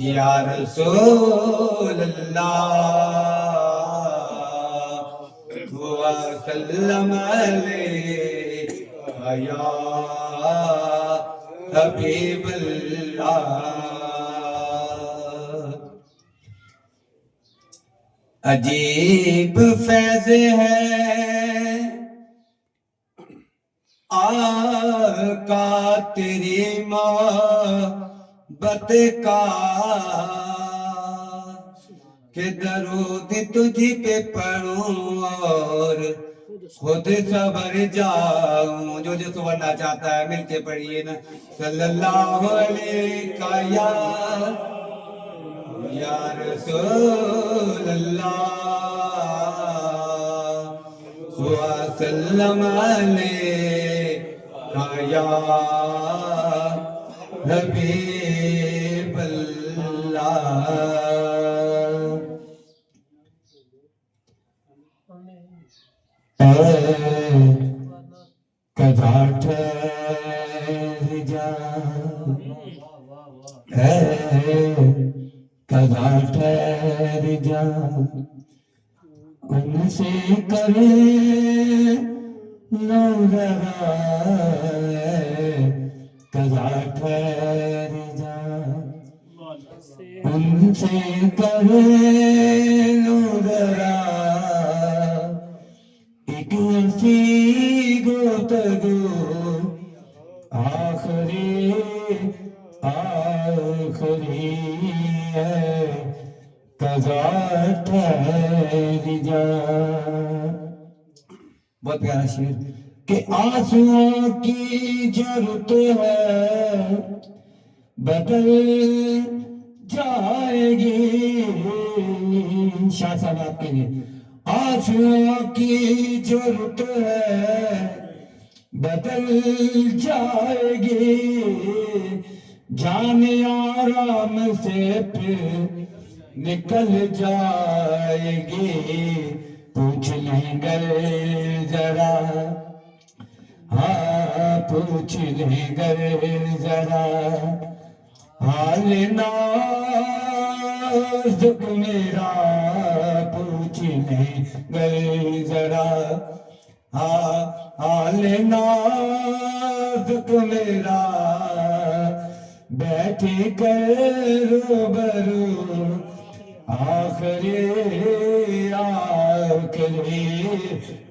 یا رسول اللہ وسلم علیکہ یا حبیب اللہ. عجیب فیض ہے آقا تیری محبت کا کہ درود تجھ پہ پڑھوں اور خود صبر جاؤں. جو سننا چاہتا ہے مل کے پڑھیے نا. صلی اللہ علیہ یا رسول اللہ وسلم علیکہ یا حبیب اللہ. کذا ٹھہر جا کذا ٹھہر جا ان سے کرے لو ذرا کذا ٹھہر جا ان سے کرے لو ذرا ایک ایسی گفتگو آخری ہے کذا ٹھہر جا. بہت پیارا شعر کہ آنسوؤں کی ضرورت ہے بدل جائے گی. شاہ صاحب آپ کے لیے آنسوؤں کی ضرورت ہے بدل جائے گی. جان آرام سے پھر نکل جائے گی. پوچھ لیں گے ذرا ہاں پوچھ لیں گے ذرا حال نازک میرا پوچھ لیں گے ذرا ہاں حال نازک میرا بیٹھ کر روبرو آخری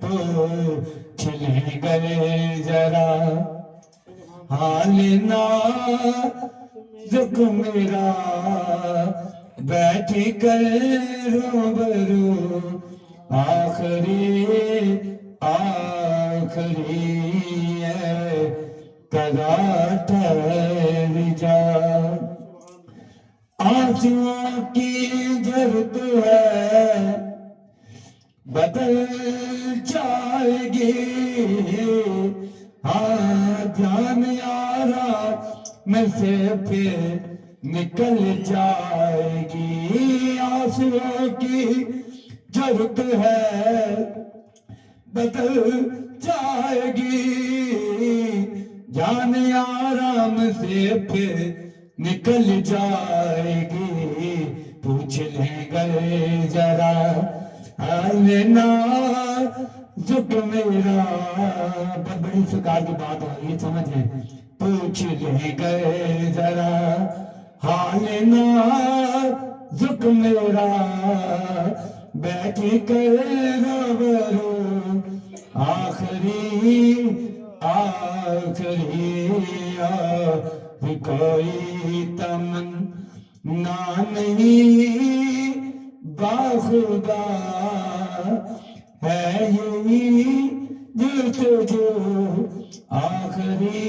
پوچھ لیں گے ذرا حال نازک میرا بیٹھ کر روبرو آخری کذا ٹھہر جا. آنسوؤں کی ضرورت ہے بدل جائے گی. ہاں جان آرام سے پھر نکل جائے گی. آنسوؤں کی ضرورت ہے بدل جائے گی. جان آرام سے پھر نکل جائے گی. پوچھ لیں گے ذرا حال نازک میرا. بڑی سرکار کی بات ہو یہ سمجھیں. پوچھ لیں گے ذرا حال نازک میرا بیٹھ کر روبرو آخری کوئی تمنا نہیں باخدا ہے یہی جستجو آخری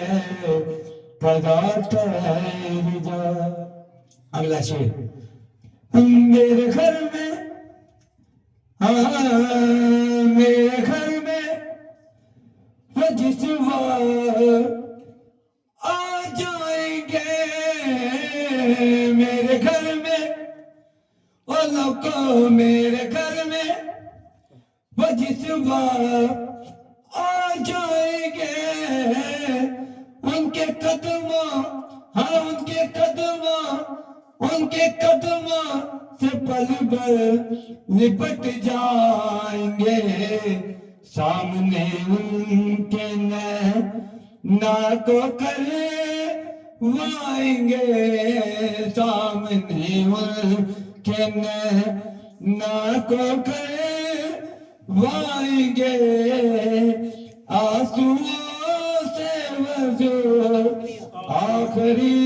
ہے کذا ٹھہر جا. اگلا شعر میرے گھر میں میرے گھر میں جس وقت آ جائیں گے میرے گھر میں وہ لوگ میرے گھر میں وہ جس وقت آ جائیں گے لپٹ جائیں گے سامنے ان کے نا کو کروائیں گے سامنے ان کے نا کو کروائیں گے آنسوؤں سے وضو آخری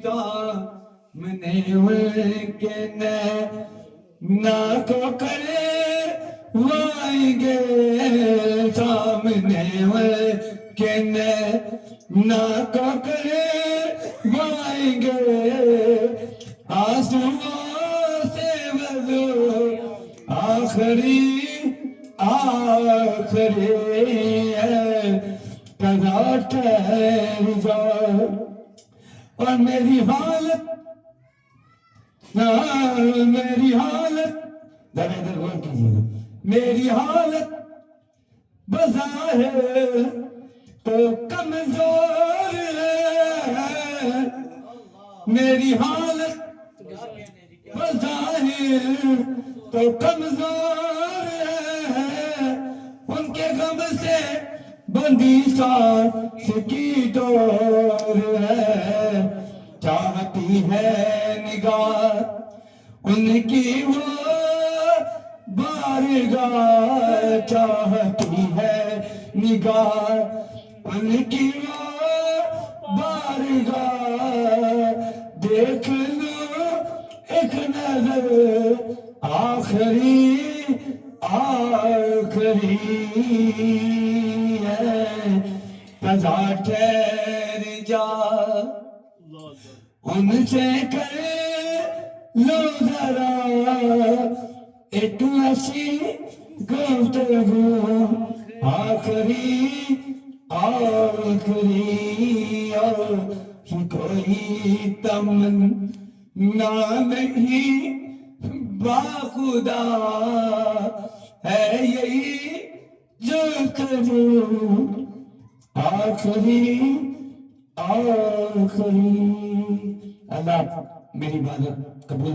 سامنے ان کے نا کو کروائیں گے سامنے ان کے نا کو کروائیں گے آنسوؤں سے وضو آخری قضا ٹھہر جائے اور میری حالت ذرا ادھر غور کیجیے گا میری حالت بظاہر تو کمزور ہے میری حالت بظاہر تو کمزور ہے ان کے غم سے بندی سانس کی ڈور ہے چاہتی ہے نگاہ ان کی وہ بارگاہ چاہتی ہے نگاہ ان کی وہ بارگاہ دیکھ لو ایک نظر آخری ہے قضا ٹھہر جا ان سے کر لو ذرا ایک ایسی گفتگو آخری اور کوئی تمنا نہیں باخدا ہے یہی جو کروں آخری اللہ میری بات قبول